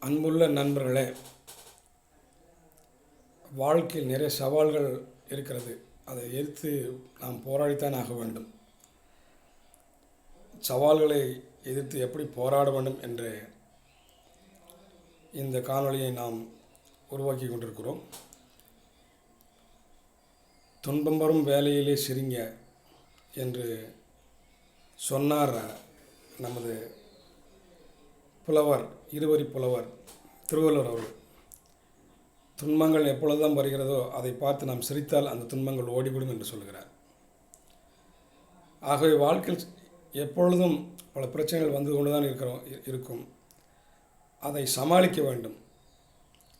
அன்புள்ள நண்பர்களே, வாழ்க்கையில் நிறைய சவால்கள் இருக்கிறது. அதை எதிர்த்து நாம் போராடித்தான் ஆக வேண்டும். சவால்களை எதிர்த்து எப்படி போராட வேண்டும் என்று இந்த காணொளியை நாம் உருவாக்கி கொண்டிருக்கிறோம். துன்பம் வரும் வேலையிலே சிரிங்க என்று சொன்னார் நமது புலவர், இருவரி புலவர் திருவள்ளுவர் அவர்கள். துன்பங்கள் எப்பொழுதுதான் வருகிறதோ அதை பார்த்து நாம் சிரித்தால் அந்த துன்பங்கள் ஓடிவிடும் என்று சொல்கிறார். ஆகவே வாழ்க்கையில் எப்பொழுதும் பல பிரச்சனைகள் வந்து கொண்டு தான் இருக்கும். அதை சமாளிக்க வேண்டும்.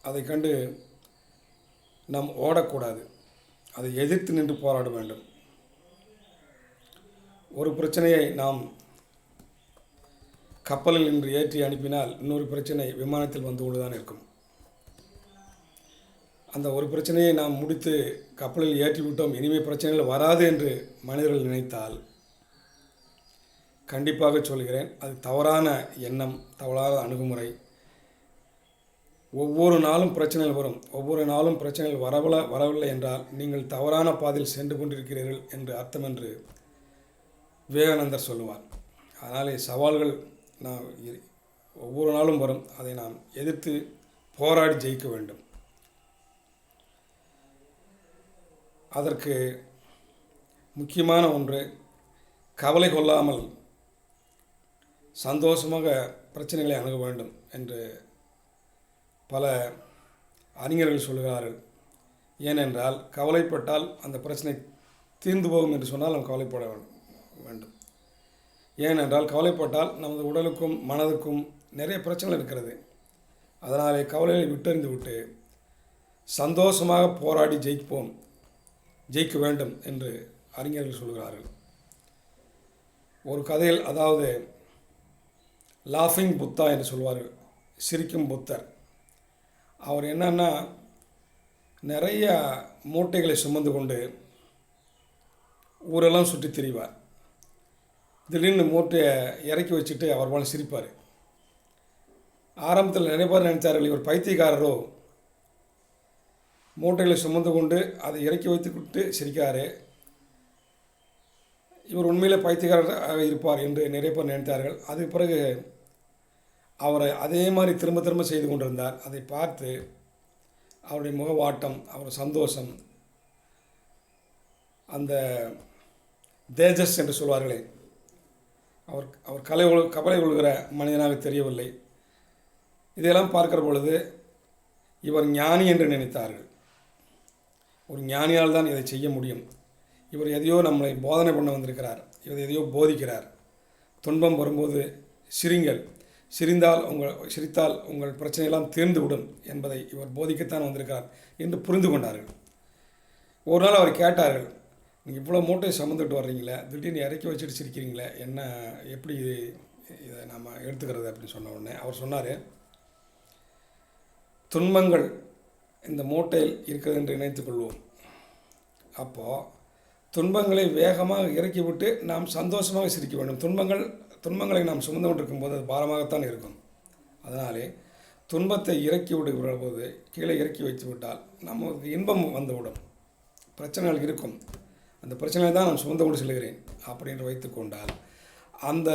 அதை கண்டு நாம் ஓடக்கூடாது. அதை எதிர்த்து நின்று போராட வேண்டும். ஒரு பிரச்சனையை நாம் கப்பலில் இன்று ஏற்றி அனுப்பினால் இன்னொரு பிரச்சனை விமானத்தில் வந்து கொண்டு தான் இருக்கும். அந்த ஒரு பிரச்சனையை நாம் முடித்து கப்பலில் ஏற்றிவிட்டோம், இனிமேல் பிரச்சனைகள் வராது என்று மனிதர்கள் நினைத்தால் கண்டிப்பாக சொல்கிறேன், அது தவறான எண்ணம், தவறான அணுகுமுறை. ஒவ்வொரு நாளும் பிரச்சனைகள் வரும். ஒவ்வொரு நாளும் பிரச்சனைகள் வரவில்லை என்றால் நீங்கள் தவறான பாதையில் சென்று கொண்டிருக்கிறீர்கள் என்று அர்த்தம் என்று விவேகானந்தர் சொல்லுவார். அதனாலே சவால்கள் நாம் ஒவ்வொரு நாளும் வரும். அதை நாம் எதிர்த்து போராடி ஜெயிக்க வேண்டும். அதற்கு முக்கியமான ஒன்று, கவலை கொள்ளாமல் சந்தோஷமாக பிரச்சனைகளை அணுக வேண்டும் என்று பல அறிஞர்கள் சொல்கிறார்கள். ஏனென்றால் கவலைப்பட்டால் அந்த பிரச்சனை தீர்ந்து போகும் என்று சொன்னால் நாம் கவலைப்பட வேண்டும். ஏனென்றால் கவலைப்பட்டால் நமது உடலுக்கும் மனதுக்கும் நிறைய பிரச்சனைகள் இருக்கிறது. அதனாலே கவலையை விட்டறிந்து விட்டு சந்தோஷமாக போராடி ஜெயிக்க வேண்டும் என்று அறிஞர்கள் சொல்கிறார்கள். ஒரு கதையில், அதாவது லாஃபிங் புத்தா என்று சொல்வார்கள், சிரிக்கும் புத்தர். அவர் என்னன்னா, நிறைய மூட்டைகளை சுமந்து கொண்டு ஊரெல்லாம் சுற்றி திரிவார். திடீர்னு மூட்டையை இறக்கி வச்சுட்டு அவர் போல சிரிப்பார். ஆரம்பத்தில் நிறைய பேர் நினைத்தார்கள் இவர் பைத்தியக்காரரோ, மூட்டைகளை சுமந்து கொண்டு அதை இறக்கி வைத்துக்கிட்டு சிரிக்காரு, இவர் உண்மையிலே பைத்தியக்காரராக இருப்பார் என்று நிறைய பேர் நினைத்தார்கள். அதுக்கு பிறகு அவரை அதே மாதிரி திரும்ப திரும்ப செய்து கொண்டிருந்தார். அதை பார்த்து அவருடைய முகவாட்டம், அவர் சந்தோஷம், அந்த தேஜஸ் என்று சொல்வார்களே, அவர் கவலை கொள்கிற மனிதனாக தெரியவில்லை. இதையெல்லாம் பார்க்கிற பொழுது இவர் ஞானி என்று நினைத்தார்கள். ஒரு ஞானியால் தான் இதை செய்ய முடியும். இவர் எதையோ நம்மளை போதனை பண்ண வந்திருக்கிறார், இவர் எதையோ போதிக்கிறார். துன்பம் வரும்போது சிரிங்கள், சிரித்தால் உங்கள் பிரச்சனையெல்லாம் தீர்ந்துவிடும் என்பதை இவர் போதிக்கத்தான் வந்திருக்கிறார் என்று புரிந்து கொண்டார்கள். ஒரு நாள் அவர் கேட்டார்கள், நீங்கள் இவ்வளோ மூட்டையை சுமந்துட்டு வர்றீங்களே, திடீர்னு இறக்கி வச்சுட்டு சிரிக்கிறீங்களே, என்ன, எப்படி இதை நாம் எடுத்துக்கிறது அப்படின்னு சொன்ன உடனே அவர் சொன்னார், துன்பங்கள் இந்த மூட்டையில் இருக்கிறது என்று நினைத்துக்கொள்வோம். அப்போது துன்பங்களை வேகமாக இறக்கிவிட்டு நாம் சந்தோஷமாக சிரிக்க வேண்டும். துன்பங்களை நாம் சுமந்து கொண்டிருக்கும்போது அது பாரமாகத்தான் இருக்கும். அதனாலே துன்பத்தை இறக்கி விடுகிற போது கீழே இறக்கி வைத்து விட்டால் நமக்கு இன்பம் வந்துவிடும். பிரச்சனைகள் இருக்கும், அந்த பிரச்சனையை தான் நான் சுமந்து கொண்டு செல்கிறேன் அப்படின்னு வைத்து கொண்டால் அந்த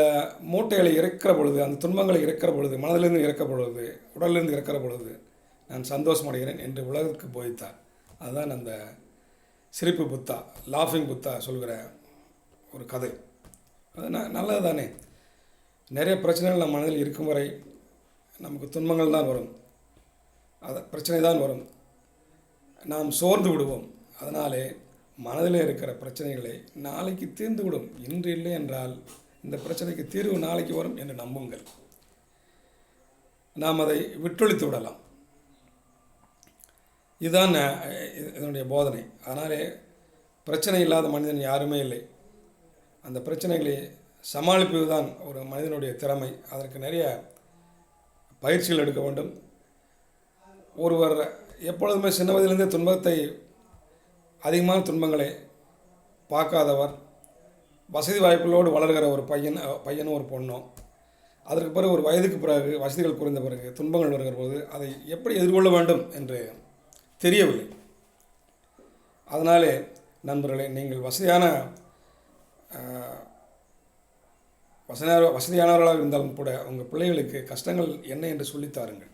மூட்டைகளை இறக்கிற பொழுது, அந்த துன்பங்களை இறக்கிற பொழுது, மனதிலிருந்து இறக்கிற பொழுது, உடலிலிருந்து இறக்கிற பொழுது நான் சந்தோஷமடைகிறேன் என்று உலகத்துக்கு போதித்தார். அதுதான் அந்த சிரிப்பு புத்தா, லாஃபிங் புத்தா சொல்கிற ஒரு கதை. அது நல்லது தானே. நிறைய பிரச்சனைகள் நம் மனதில் இருக்கும் வரை நமக்கு துன்பங்கள் தான் வரும், பிரச்சனை தான் வரும், நாம் சோர்ந்து விடுவோம். அதனாலே மனதில் இருக்கிற பிரச்சனைகளை நாளைக்கு தீர்ந்துவிடும். இன்று இல்லை என்றால் இந்த பிரச்சனைக்கு தீர்வு நாளைக்கு வரும் என்று நம்புங்கள். நாம் அதை விட்டொழித்து விடலாம். இதுதான் இதனுடைய போதனை. அதனாலே பிரச்சனை இல்லாத மனிதன் யாருமே இல்லை. அந்த பிரச்சனைகளை சமாளிப்பது தான் ஒரு மனிதனுடைய திறமை. அதற்கு நிறைய பயிற்சிகள் எடுக்க வேண்டும். ஒருவர் எப்பொழுதுமே சின்ன வயதிலிருந்தே அதிகமான துன்பங்களை பார்க்காதவர், வசதி வாய்ப்புகளோடு வளர்கிற ஒரு பையனும் ஒரு பொண்ணும் அதற்கு பிறகு ஒரு வயதுக்கு பிறகு வசதிகள் குறைந்த பிறகு துன்பங்கள் வருகிற போது அதை எப்படி எதிர்கொள்ள வேண்டும் என்று தெரியவில்லை. அதனாலே நண்பர்களே, நீங்கள் வசதியானவர்களாக இருந்தாலும் கூட உங்கள் பிள்ளைகளுக்கு கஷ்டங்கள் என்ன என்று சொல்லித்தாருங்கள்.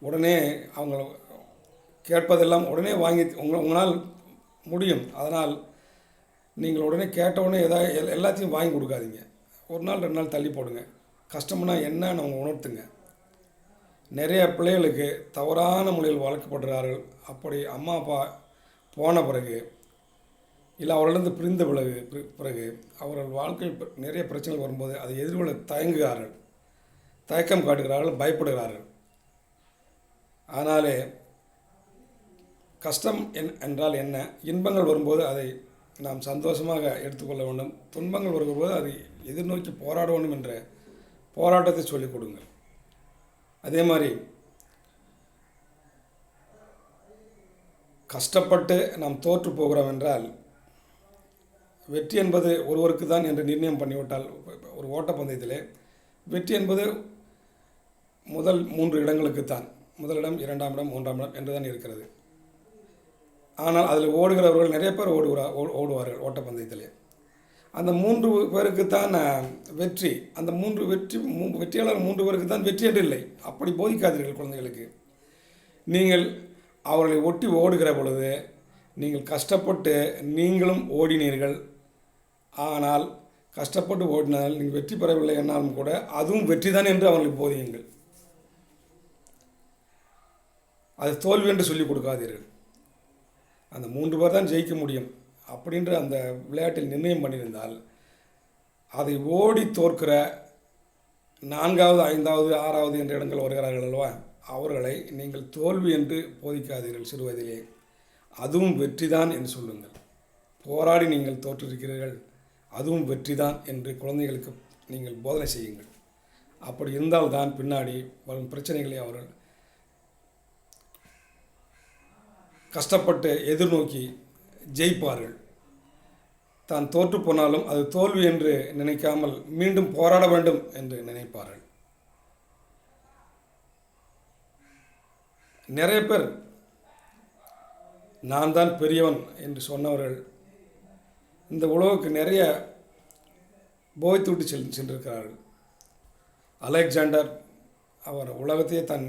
உடனே அவங்க கேட்பதெல்லாம் உடனே வாங்கி உங்களால் முடியும். அதனால் நீங்கள் உடனே கேட்ட உடனே எல்லாத்தையும் வாங்கி கொடுக்காதீங்க. ஒரு நாள் 2 நாள் தள்ளி போடுங்க. கஷ்டம்னா என்னன்னு அவங்க உணர்த்துங்க. நிறைய பிள்ளைகளுக்கு தவறான முறையில் வளர்க்கப்படுகிறார்கள். அப்படி அம்மா அப்பா போன பிறகு இல்லை அவர்களிருந்து பிரிந்த பிறகு அவர்கள் வாழ்க்கையில் நிறைய பிரச்சனைகள் வரும்போது அதை எதிர்கொள்ள தயங்குகிறார்கள், தயக்கம் காட்டுகிறார்கள், பயப்படுகிறார்கள். அதனாலே கஷ்டம் என்றால் என்ன, இன்பங்கள் வரும்போது அதை நாம் சந்தோஷமாக எடுத்துக்கொள்ள வேண்டும். துன்பங்கள் வரும்போது அதை எதிர்நோக்கி போராட வேண்டும் என்ற போராட்டத்தை சொல்லிக் கொடுங்கள். அதே மாதிரி கஷ்டப்பட்டு நாம் தோற்று போகிறோம் என்றால் வெற்றி என்பது ஒருவருக்கு தான் என்று நிர்ணயம் பண்ணிவிட்டால், ஒரு ஓட்டப்பந்தயத்திலே வெற்றி என்பது முதல் 3 இடங்களுக்குத்தான், முதலிடம் 2ஆம் இடம் 3ஆம் இடம் என்று தான் இருக்கிறது. ஆனால் அதில் ஓடுகிறவர்கள் நிறைய பேர் ஓடுவார்கள் ஓட்டப்பந்தயத்திலே. அந்த 3 பேருக்குத்தான் வெற்றி. அந்த வெற்றியாளர் 3 பேருக்கு தான் வெற்றி என்று இல்லை. அப்படி போதிக்காதீர்கள் குழந்தைகளுக்கு. நீங்கள் அவர்களை ஒட்டி ஓடுகிற பொழுது நீங்கள் கஷ்டப்பட்டு நீங்களும் ஓடினீர்கள். ஆனால் கஷ்டப்பட்டு ஓடினால் நீங்கள் வெற்றி பெறவில்லை என்னாலும் கூட அதுவும் வெற்றி தான் என்று அவர்களுக்கு போதியுங்கள். அது தோல்வி என்று சொல்லிக் கொடுக்காதீர்கள். அந்த 3 பேர் தான் ஜெயிக்க முடியும் அப்படின்ற அந்த விளையாட்டில் நிர்ணயம் பண்ணியிருந்தால் அதை ஓடி தோற்கிற 4வது 5வது 6வது என்ற இடங்கள் வருகிறார்கள் அல்லவா, அவர்களை நீங்கள் தோல்வி என்று போதிக்காதீர்கள் சிறு வயதிலே. அதுவும் வெற்றி தான் என்று சொல்லுங்கள். போராடி நீங்கள் தோற்றிருக்கிறீர்கள், அதுவும் வெற்றி தான் என்று குழந்தைகளுக்கு நீங்கள் போதனை செய்யுங்கள். அப்படி இருந்தால்தான் பின்னாடி வரும் பிரச்சனைகளை அவர்கள் கஷ்டப்பட்டு எதிர்நோக்கி ஜெயிப்பார்கள். தான் தோற்று போனாலும் அது தோல்வி என்று நினைக்காமல் மீண்டும் போராட வேண்டும் என்று நினைப்பார்கள். நிறைய பேர் நான் தான் பெரியவன் என்று சொன்னவர்கள் இந்த உலகுக்கு நிறைய போய்த்து விட்டு சென்றிருக்கிறார்கள். அலெக்சாண்டர் அவர் உலகத்தையே தன்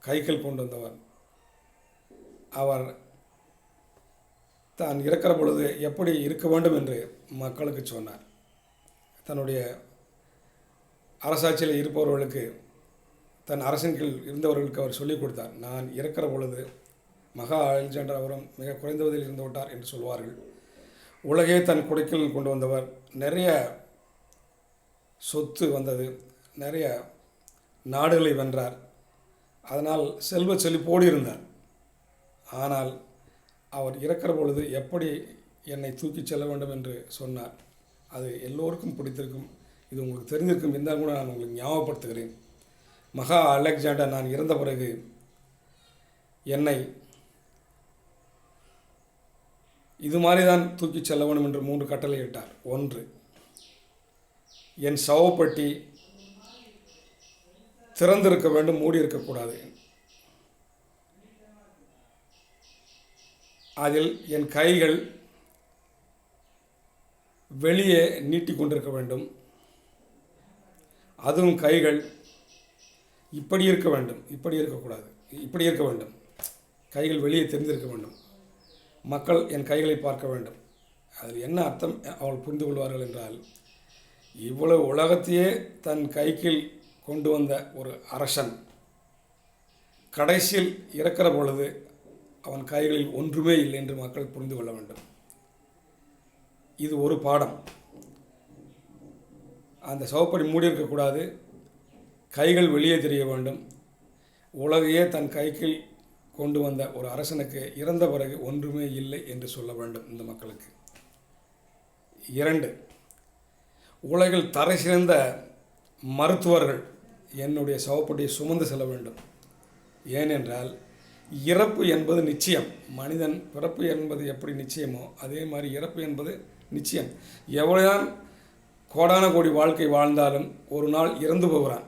கைகள் கொண்டு வந்தவர். அவர் தான் இறக்கிற பொழுது எப்படி இருக்க வேண்டும் என்று மக்களுக்கு சொன்னார். தன்னுடைய அரசாட்சியில் இருப்பவர்களுக்கு, தன் அரசின் கீழ் இருந்தவர்களுக்கு அவர் சொல்லிக் கொடுத்தார். நான் இறக்கிற பொழுது மகா அலெக்சாண்டர் அவரும் மிக குறைந்தவதில் இருந்து விட்டார் என்று சொல்வார்கள். உலகே தன் குடைக்கில் கொண்டு வந்தவர். நிறைய சொத்து வந்தது, நிறைய நாடுகளை வென்றார். அதனால் செல்வ செழிப்போடு இருந்தார். ஆனால் அவர் இறக்கிற பொழுது எப்படி என்னை தூக்கிச் செல்ல வேண்டும் என்று சொன்னார். அது எல்லோருக்கும் பிடித்திருக்கும், இது உங்களுக்கு தெரிந்திருக்கும். இருந்தாலும் கூட நான் உங்களுக்கு ஞாபகப்படுத்துகிறேன். மகா அலெக்சாண்டர் நான் இறந்த பிறகு என்னை இது மாதிரி தான் தூக்கிச் செல்ல வேண்டும் என்று 3 கட்டளை இட்டார். 1, என் சவப்பெட்டி திறந்திருக்க வேண்டும், மூடி இருக்கக்கூடாது. அதில் என் கைகள் வெளியே நீட்டி கொண்டிருக்க வேண்டும். அதுவும் கைகள் இப்படி இருக்க வேண்டும், இப்படி இருக்கக்கூடாது, இப்படி இருக்க வேண்டும். கைகள் வெளியே தெரிந்திருக்க வேண்டும். மக்கள் என் கைகளை பார்க்க வேண்டும். அதில் என்ன அர்த்தம் அவர்கள் புரிந்து கொள்வார்கள் என்றால், இவ்வளவு உலகத்தையே தன் கைக்கில் கொண்டு வந்த ஒரு அரசன் கடைசியில் இறக்கிற பொழுது அவன் கைகளில் ஒன்றுமே இல்லை என்று மக்கள் புரிந்து கொள்ள வேண்டும். இது ஒரு பாடம். அந்த சவப்படி மூடி இருக்கக்கூடாது, கைகள் வெளியே தெரிய வேண்டும். உலகையே தன் கைக்கு கொண்டு வந்த ஒரு அரசனுக்கு இறந்த பிறகு ஒன்றுமே இல்லை என்று சொல்ல வேண்டும் இந்த மக்களுக்கு. 2, உலகில் தரை சிறந்த மருத்துவர்கள் என்னுடைய சவப்படியை சுமந்து செல்ல வேண்டும். ஏனென்றால் இறப்பு என்பது நிச்சயம். மனிதன் பிறப்பு என்பது எப்படி நிச்சயமோ அதே மாதிரி இறப்பு என்பது நிச்சயம். எவ்வளவுதான் கோடான கோடி வாழ்க்கை வாழ்ந்தாலும் ஒரு நாள் இறந்து போகிறான்.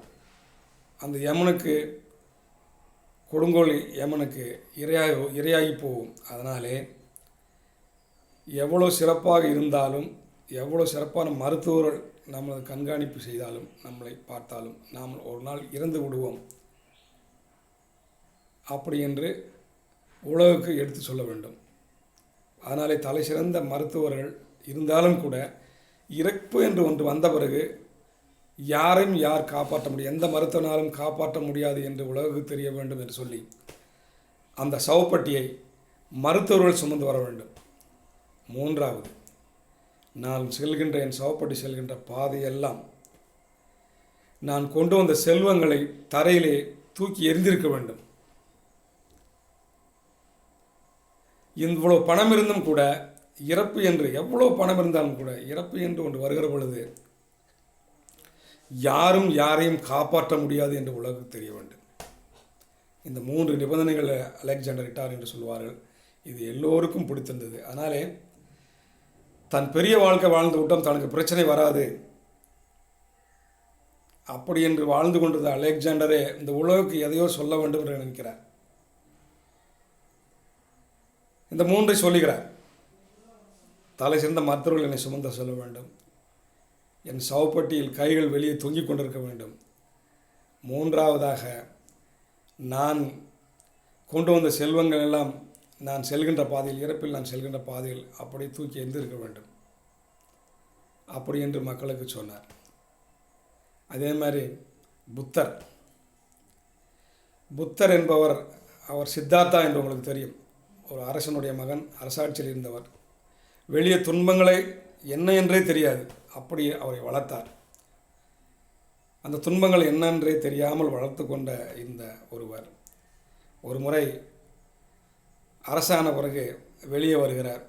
அந்த யமனுக்கு, கொடுங்கோல் யமனுக்கு இரையாகி போகும். அதனாலே எவ்வளோ சிறப்பாக இருந்தாலும், எவ்வளோ சிறப்பான மருத்துவர்கள் நம்மளை கண்காணிப்பு செய்தாலும், நம்மளை பார்த்தாலும் நாம் ஒரு நாள் இறந்து விடுவோம் அப்படி என்று உலகுக்கு எடுத்து சொல்ல வேண்டும். அதனாலே தலை சிறந்த மருத்துவர்கள் இருந்தாலும் கூட இறப்பு என்று ஒன்று வந்த பிறகு யாரையும் யார் காப்பாற்ற முடியும், எந்த மருத்துவனாலும் காப்பாற்ற முடியாது என்று உலகுக்கு தெரிய வேண்டும் என்று சொல்லி அந்த சவப்பட்டியை மருத்துவர்கள் சுமந்து வர வேண்டும். மூன்றாவது, நான் செல்கின்ற என் சவப்பட்டி செல்கின்ற பாதையெல்லாம் நான் கொண்டு வந்த செல்வங்களை தரையிலே தூக்கி எறிந்திருக்க வேண்டும். இவ்வளோ பணம் இருந்தும் கூட இறப்பு என்று, எவ்வளோ பணம் இருந்தாலும் கூட இறப்பு என்று ஒன்று வருகிற பொழுது யாரும் யாரையும் காப்பாற்ற முடியாது என்று உலகுக்கு தெரிய வேண்டும். இந்த 3 நிபந்தனைகளை அலெக்சாண்டர் இட்டார் என்று சொல்வார்கள். இது எல்லோருக்கும் பிடித்திருந்தது. அதனாலே தன் பெரிய வாழ்க்கை வாழ்ந்து விட்டோம், தனக்கு பிரச்சனை வராது அப்படி என்று வாழ்ந்து கொண்டிருந்த அலெக்சாண்டரே இந்த உலகுக்கு எதையோ சொல்ல வேண்டும் என்று நினைக்கிறார். இந்த 3ஐ சொல்லுகிறார். தலை சிறந்த மருத்துவர்கள் என்னை சுமந்த சொல்ல வேண்டும், என் சவப்பட்டியில் கைகள் வெளியே தொங்கிக் கொண்டிருக்க வேண்டும். மூன்றாவதாக, நான் கொண்டு வந்த செல்வங்கள் எல்லாம் நான் செல்கின்ற பாதையில், இறப்பில் நான் செல்கின்ற பாதையில் அப்படி தூக்கி எந்திருக்க வேண்டும் அப்படி என்று மக்களுக்கு சொன்னார். அதே மாதிரி புத்தர் என்பவர், அவர் சித்தார்த்தா என்று உங்களுக்கு தெரியும், ஒரு அரசனுடைய மகன், அரசாட்சியில் இருந்தவர். வெளியே துன்பங்களை என்ன என்றே தெரியாது, அப்படி அவரை வளர்த்தார். அந்த துன்பங்கள் என்னென்றே தெரியாமல் வளர்த்து கொண்ட இந்த ஒருவர் ஒரு முறை அரசான பிறகு வெளியே வருகிறார்.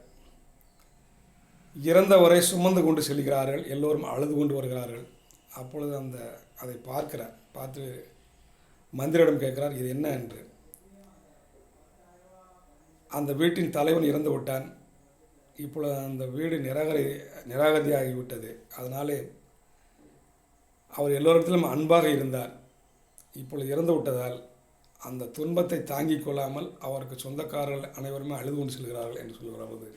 இறந்தவரை சுமந்து கொண்டு செல்கிறார்கள், எல்லோரும் அழுது கொண்டு வருகிறார்கள். அப்பொழுது அதை பார்க்கிறார். பார்த்து மந்திரியிடம் கேட்கிறார், இது என்ன என்று. அந்த வீட்டின் தலைவன் இறந்து விட்டான், இப்பொழுது அந்த வீடு நிராகதியாகிவிட்டது. அதனாலே அவர் எல்லோரிடத்திலும் அன்பாக இருந்தார், இப்பொழுது இறந்து விட்டதால் அந்த துன்பத்தை தாங்கிக் கொள்ளாமல் அவருக்கு சொந்தக்காரர்கள் அனைவருமே அழுது கொண்டு செல்கிறார்கள் என்று சொல்கிறது.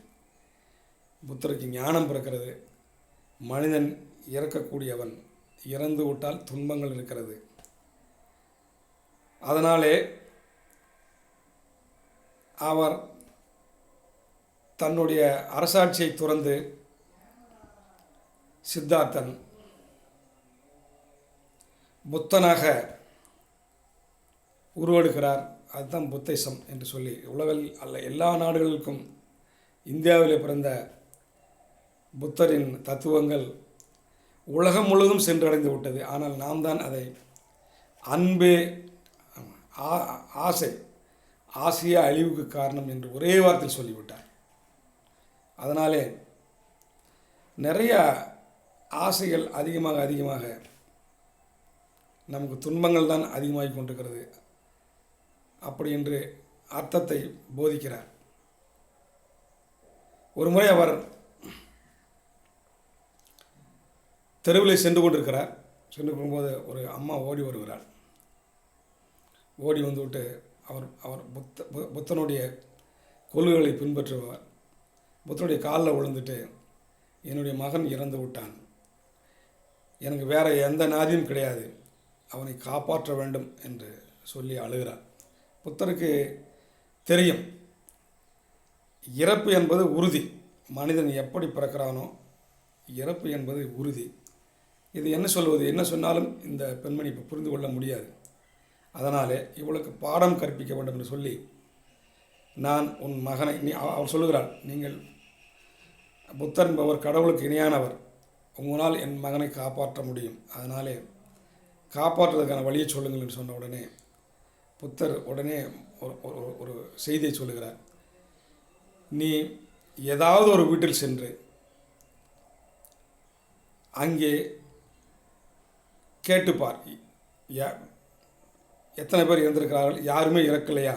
புத்தருக்கு ஞானம் பிறக்கிறது. மனிதன் இறக்கக்கூடியவன், இறந்து விட்டால் துன்பங்கள் இருக்கிறது. அதனாலே அவர் தன்னுடைய அரசாட்சியை துறந்து சித்தார்த்தன் புத்தனாக உருவெடுக்கிறார். அதுதான் புத்திசம் என்று சொல்லி உலகில் அல்ல எல்லா நாடுகளுக்கும் இந்தியாவிலே பிறந்த புத்தரின் தத்துவங்கள் உலகம் முழுவதும் சென்றடைந்து விட்டது. ஆனால் நாம் தான் அதை அன்பே ஆசைய அழிவுக்கு காரணம் என்று ஒரே வார்த்தையில் சொல்லிவிட்டார். அதனாலே நிறைய ஆசைகள் அதிகமாக நமக்கு துன்பங்கள் தான் அதிகமாகி கொண்டிருக்கிறது அப்படி என்று அர்த்தத்தை போதிக்கிறார். ஒரு முறை அவர் தெருவில் சென்று போகும்போது ஒரு அம்மா ஓடி வருகிறார். ஓடி வந்துவிட்டு அவர் புத்தனுடைய கொள்கைகளை பின்பற்றுபவர். புத்தனுடைய காலில் விழுந்துட்டு, என்னுடைய மகன் இறந்து விட்டான், எனக்கு வேறு எந்த நாதியும் கிடையாது, அவனை காப்பாற்ற வேண்டும் என்று சொல்லி அழுகிறார். புத்தருக்கு தெரியும், இறப்பு என்பது உறுதி. மனிதன் எப்படி பிறக்கிறானோ இறப்பு என்பது உறுதி. இது என்ன சொல்வது, என்ன சொன்னாலும் இந்த பெண்மணி இப்போ புரிந்து கொள்ள முடியாது. அதனாலே இவளுக்கு பாடம் கற்பிக்க வேண்டும் என்று சொல்லி, நான் உன் மகனை, அவர் சொல்லுகிறாள், நீங்கள் புத்தர் என்பவர் கடவுளுக்கு இணையானவர், உங்களால் என் மகனை காப்பாற்ற முடியும், அதனாலே காப்பாற்றுவதற்கான வழியை சொல்லுங்கள் என்று சொன்ன உடனே புத்தர் உடனே ஒரு செய்தியை சொல்லுகிறார். நீ ஏதாவது ஒரு வீட்டில் சென்று அங்கே கேட்டுப்பார், எத்தனை பேர் இறந்திருக்கிறார்கள், யாருமே இறக்கலையா,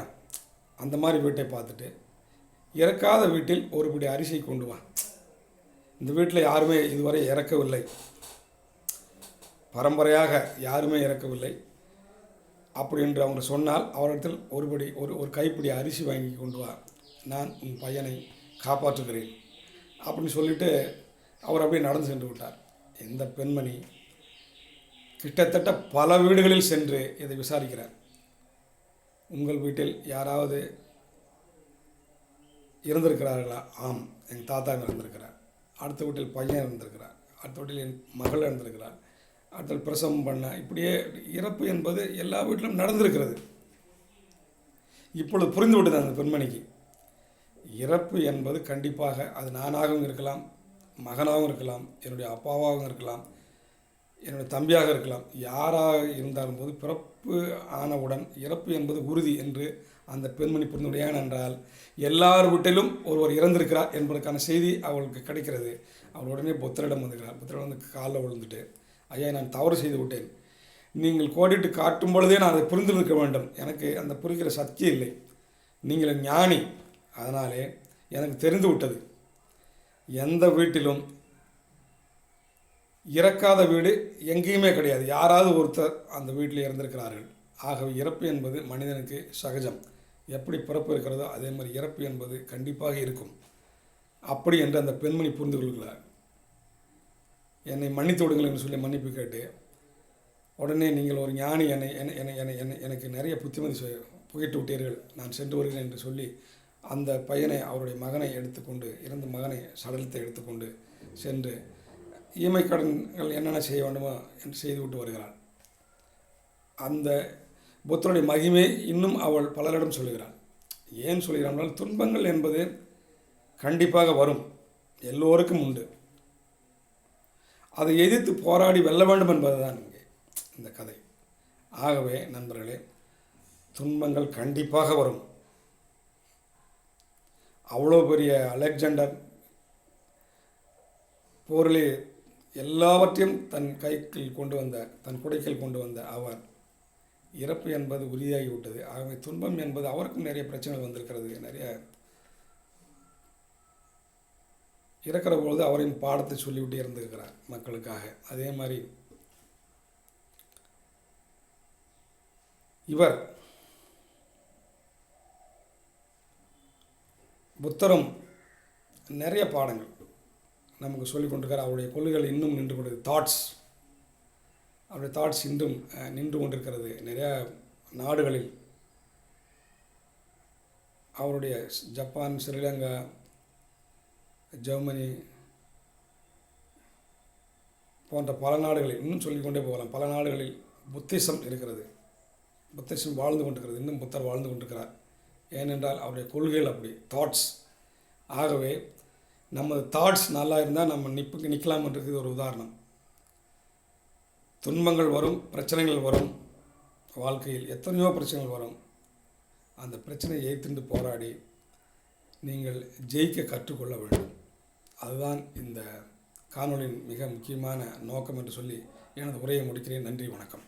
அந்த மாதிரி வீட்டை பார்த்துட்டு இறக்காத வீட்டில் ஒரு பிடி அரிசி கொண்டு வா, இந்த வீட்டில் யாருமே இதுவரை இறக்கவில்லை, பரம்பரையாக யாருமே இறக்கவில்லை அப்படி என்று அவங்க சொன்னால் அவரிடத்தில் ஒரு கைப்பிடி அரிசி வாங்கி கொண்டு வா, நான் உன் பையனை காப்பாற்றுகிறேன் அப்படின்னு சொல்லிவிட்டு அவர் அப்படியே நடந்து சென்று விட்டார். இந்த பெண்மணி கிட்டத்தட்ட பல வீடுகளில் சென்று இதை விசாரிக்கிறார். உங்கள் வீட்டில் யாராவது இறந்திருக்கிறார்களா? ஆம், எங்கள் தாத்தா இறந்திருக்கிறார். அடுத்த வீட்டில் பையன் இறந்திருக்கிறார். அடுத்த வீட்டில் என் மகள் இறந்திருக்கிறார். அடுத்த பிரசவம் பண்ண, இப்படியே இறப்பு என்பது எல்லா வீட்டிலும் நடந்திருக்கிறது. இப்பொழுது புரிந்து விட்டது அந்த பெண்மணிக்கு, இறப்பு என்பது கண்டிப்பாக அது நானாகவும் இருக்கலாம், மகனாகவும் இருக்கலாம், என்னுடைய அப்பாவாகவும் இருக்கலாம், என்னுடைய தம்பியாக இருக்கலாம், யாராக இருந்தாலும் போது பிறப்பு ஆனவுடன் இறப்பு என்பது உறுதி என்று அந்த பெண்மணி புரிந்து. ஏனென்றால் எல்லார் வீட்டிலும் ஒருவர் இறந்திருக்கிறார் என்பதற்கான செய்தி அவளுக்கு கிடைக்கிறது. அவள் உடனே புத்தரிடம் வந்துக்கிறார். புத்தரிடம் வந்து காலில் விழுந்துட்டு, ஐயா, நான் தவறு செய்து விட்டேன், நீங்கள் கோடிட்டு காட்டும் பொழுதே நான் அதை புரிந்திருக்க வேண்டும், எனக்கு அந்த புரிகிற சக்தி இல்லை, நீங்கள் ஞானி, அதனாலே எனக்கு தெரிந்து விட்டது, எந்த வீட்டிலும் இறக்காத வீடு எங்கேயுமே கிடையாது, யாராவது ஒருத்தர் அந்த வீட்டில் இறந்திருக்கிறார்கள். ஆகவே இறப்பு என்பது மனிதனுக்கு சகஜம், எப்படி பிறப்பு இருக்கிறதோ அதே மாதிரி இறப்பு என்பது கண்டிப்பாக இருக்கும். அப்படி என்று அந்த பெண்மணி புரிந்து கொள்கிறார். என்னை மன்னித்து விடுங்கள் என்று சொல்லி மன்னிப்பு கேட்டு, உடனே நீங்கள் ஒரு ஞானி, எனக்கு நிறைய புத்திமதி புகிட்டு விட்டீர்கள், நான் சென்று வருகிறேன் என்று சொல்லி அந்த பையனை, அவருடைய மகனை எடுத்துக்கொண்டு, இறந்த மகனை சடலத்தை எடுத்துக்கொண்டு சென்று ஈமை கடன்கள் என்னென்ன செய்ய வேண்டுமோ என்று செய்துவிட்டு வருகிறாள். அந்த புத்தருடைய மகிமை இன்னும் அவள் பலரிடம் சொல்லுகிறாள். ஏன் சொல்கிறாள்? துன்பங்கள் என்பது கண்டிப்பாக வரும், எல்லோருக்கும் உண்டு. அதை எதிர்த்து போராடி வெல்ல வேண்டும் என்பதுதான் இங்கே இந்த கதை. ஆகவே நண்பர்களே, துன்பங்கள் கண்டிப்பாக வரும். அவ்வளோ பெரிய அலெக்சாண்டர் போரிலே எல்லாவற்றையும் தன் கைக்கில் கொண்டு வந்த, தன் குடைக்கில் கொண்டு வந்த அவர் இறப்பு என்பது உறுதியாகிவிட்டது. ஆகவே துன்பம் என்பது அவருக்கும் நிறைய பிரச்சனைகள் வந்திருக்கிறது. நிறைய இறக்கிற பொழுது அவரின் பாடத்தை சொல்லிவிட்டு இருந்திருக்கிறார் மக்களுக்காக. அதே மாதிரி இவர் புத்தரும் நிறைய பாடங்கள் நமக்கு சொல்லிக் கொண்டிருக்கிறார். அவருடைய கொள்கைகள் இன்னும் நின்று கொண்டது. அவருடைய தாட்ஸ் இன்றும் நின்று கொண்டிருக்கிறது. நிறையா நாடுகளில் அவருடைய ஜப்பான், ஸ்ரீலங்கா, ஜெர்மனி போன்ற பல நாடுகளில் இன்னும் சொல்லிக்கொண்டே போகலாம். பல நாடுகளில் புத்திசம் இருக்கிறது, புத்திசம் வாழ்ந்து கொண்டிருக்கிறது. இன்னும் புத்தர் வாழ்ந்து கொண்டிருக்கிறார். ஏனென்றால் அவருடைய கொள்கைகள் அப்படி, தாட்ஸ். ஆகவே நமது தாட்ஸ் நல்லா இருந்தால் நம்ம நிற்கலாம்ன்றது ஒரு உதாரணம். துன்பங்கள் வரும், பிரச்சனைகள் வரும், வாழ்க்கையில் எத்தனையோ பிரச்சனைகள் வரும். அந்த பிரச்சனையை எதிர்த்து போராடி நீங்கள் ஜெயிக்க கற்றுக்கொள்ள வேண்டும். அதுதான் இந்த காணொளியின் மிக முக்கியமான நோக்கம் என்று சொல்லி எனது உரையை முடிக்கிறேன். நன்றி, வணக்கம்.